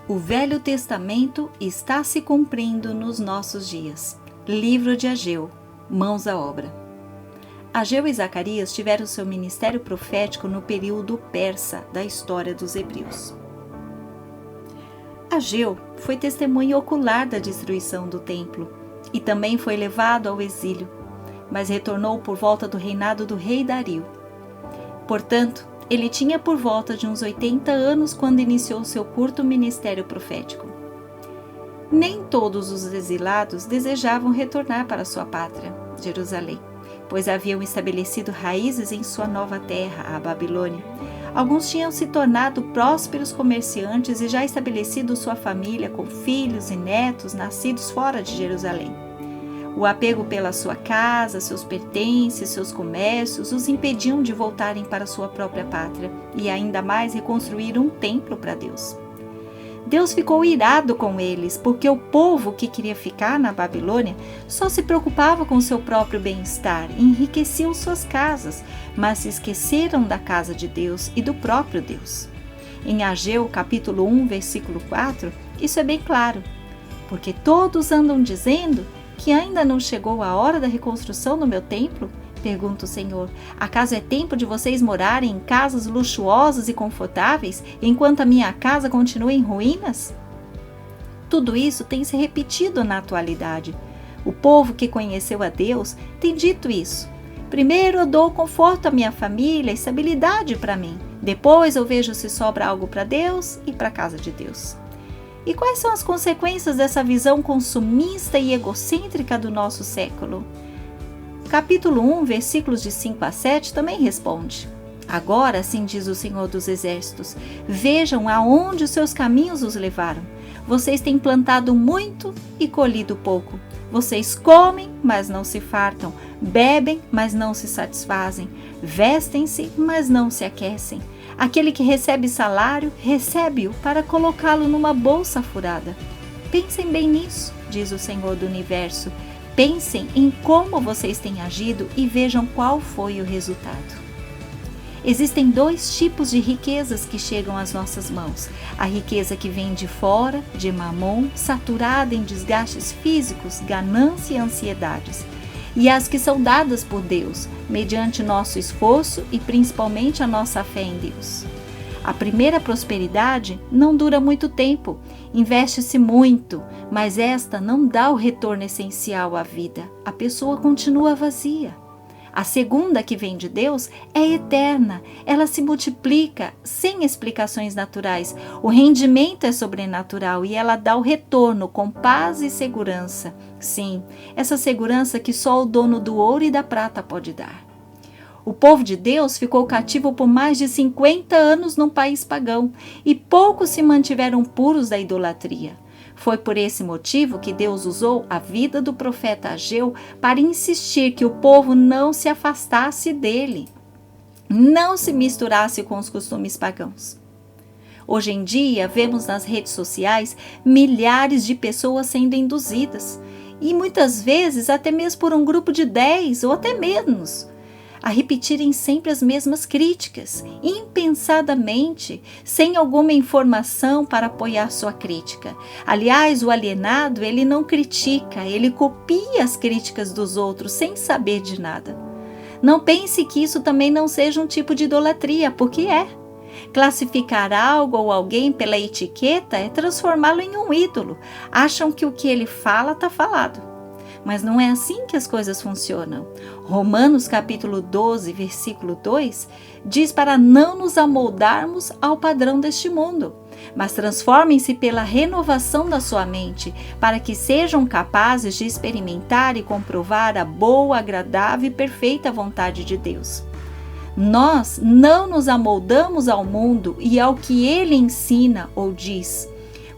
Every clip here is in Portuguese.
O Velho Testamento está se cumprindo nos nossos dias. Livro de Ageu, mãos à obra. Ageu e Zacarias tiveram seu ministério profético no período persa da história dos hebreus. Ageu foi testemunha ocular da destruição do templo e também foi levado ao exílio, mas retornou por volta do reinado do rei Dario. Portanto, ele tinha por volta de uns 80 anos quando iniciou seu curto ministério profético. Nem todos os exilados desejavam retornar para sua pátria, Jerusalém, pois haviam estabelecido raízes em sua nova terra, a Babilônia. Alguns tinham se tornado prósperos comerciantes e já estabelecido sua família com filhos e netos nascidos fora de Jerusalém. O apego pela sua casa, seus pertences, seus comércios os impediam de voltarem para sua própria pátria e ainda mais reconstruir um templo para Deus. Deus ficou irado com eles, porque o povo que queria ficar na Babilônia só se preocupava com seu próprio bem-estar e enriqueciam suas casas, mas se esqueceram da casa de Deus e do próprio Deus. Em Ageu, capítulo 1, versículo 4, isso é bem claro. Porque todos andam dizendo que ainda não chegou a hora da reconstrução do meu templo? Pergunta o Senhor. Acaso é tempo de vocês morarem em casas luxuosas e confortáveis, enquanto a minha casa continua em ruínas? Tudo isso tem se repetido na atualidade. O povo que conheceu a Deus tem dito isso. Primeiro eu dou conforto à minha família, estabilidade para mim. Depois eu vejo se sobra algo para Deus e para a casa de Deus. E quais são as consequências dessa visão consumista e egocêntrica do nosso século? Capítulo 1, versículos de 5 a 7 também responde. Agora, assim diz o Senhor dos Exércitos, vejam aonde os seus caminhos os levaram. Vocês têm plantado muito e colhido pouco. Vocês comem, mas não se fartam. Bebem, mas não se satisfazem. Vestem-se, mas não se aquecem. Aquele que recebe salário, recebe-o para colocá-lo numa bolsa furada. Pensem bem nisso, diz o Senhor do Universo. Pensem em como vocês têm agido e vejam qual foi o resultado. Existem dois tipos de riquezas que chegam às nossas mãos. A riqueza que vem de fora, de Mamon, saturada em desgastes físicos, ganância e ansiedades. E as que são dadas por Deus, mediante nosso esforço e principalmente a nossa fé em Deus. A primeira prosperidade não dura muito tempo, investe-se muito, mas esta não dá o retorno essencial à vida. A pessoa continua vazia. A segunda, que vem de Deus, é eterna. Ela se multiplica sem explicações naturais. O rendimento é sobrenatural e ela dá o retorno com paz e segurança. Sim, essa segurança que só o dono do ouro e da prata pode dar. O povo de Deus ficou cativo por mais de 50 anos num país pagão e poucos se mantiveram puros da idolatria. Foi por esse motivo que Deus usou a vida do profeta Ageu para insistir que o povo não se afastasse dele, não se misturasse com os costumes pagãos. Hoje em dia, vemos nas redes sociais milhares de pessoas sendo induzidas, e muitas vezes até mesmo por um grupo de 10 ou até menos, a repetirem sempre as mesmas críticas, impensadamente, sem alguma informação para apoiar sua crítica. Aliás, o alienado, ele não critica, ele copia as críticas dos outros sem saber de nada. Não pense que isso também não seja um tipo de idolatria, porque é. Classificar algo ou alguém pela etiqueta é transformá-lo em um ídolo. Acham que o que ele fala está falado. Mas não é assim que as coisas funcionam. Romanos capítulo 12, versículo 2, diz para não nos amoldarmos ao padrão deste mundo, mas transformem-se pela renovação da sua mente, para que sejam capazes de experimentar e comprovar a boa, agradável e perfeita vontade de Deus. Nós não nos amoldamos ao mundo e ao que ele ensina ou diz,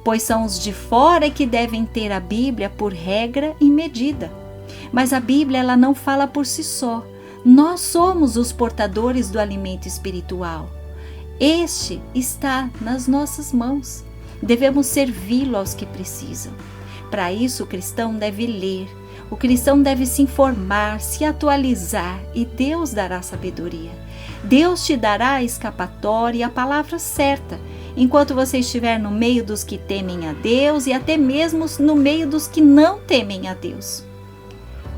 pois são os de fora que devem ter a Bíblia por regra e medida. Mas a Bíblia ela não fala por si só. Nós somos os portadores do alimento espiritual. Este está nas nossas mãos. Devemos servi-lo aos que precisam. Para isso, o cristão deve ler. O cristão deve se informar, se atualizar e Deus dará sabedoria. Deus te dará a escapatória e a palavra certa enquanto você estiver no meio dos que temem a Deus e até mesmo no meio dos que não temem a Deus.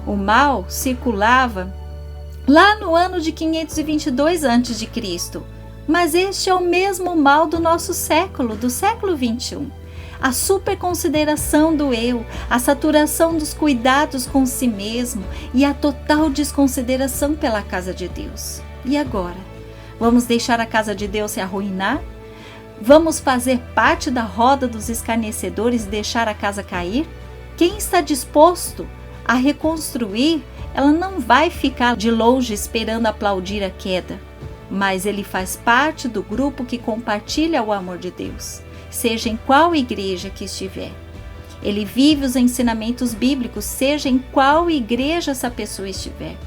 O mal circulava lá no ano de 522 a.C., mas este é o mesmo mal do nosso século, do século 21. A superconsideração do eu, a saturação dos cuidados com si mesmo e a total desconsideração pela casa de Deus. E agora? Vamos deixar a casa de Deus se arruinar? Vamos fazer parte da roda dos escarnecedores e deixar a casa cair? Quem está disposto a reconstruir, ela não vai ficar de longe esperando aplaudir a queda, mas ele faz parte do grupo que compartilha o amor de Deus, seja em qual igreja que estiver. Ele vive os ensinamentos bíblicos, seja em qual igreja essa pessoa estiver.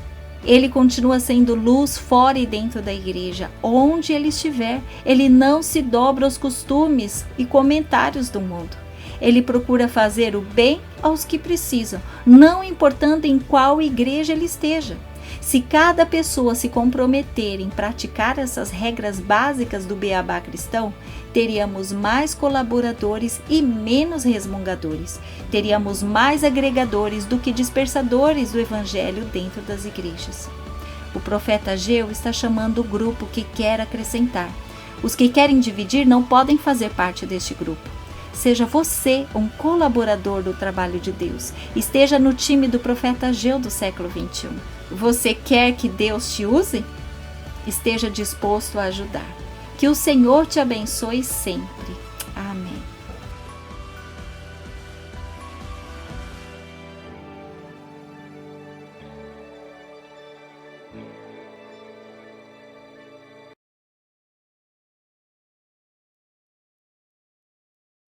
Ele continua sendo luz fora e dentro da igreja, onde ele estiver. Ele não se dobra aos costumes e comentários do mundo. Ele procura fazer o bem aos que precisam, não importando em qual igreja ele esteja. Se cada pessoa se comprometer em praticar essas regras básicas do beabá cristão, teríamos mais colaboradores e menos resmungadores. Teríamos mais agregadores do que dispersadores do evangelho dentro das igrejas. O profeta Ageu está chamando o grupo que quer acrescentar. Os que querem dividir não podem fazer parte deste grupo. Seja você um colaborador do trabalho de Deus. Esteja no time do profeta Ageu do século 21. Você quer que Deus te use? Esteja disposto a ajudar. Que o Senhor te abençoe sempre. Amém.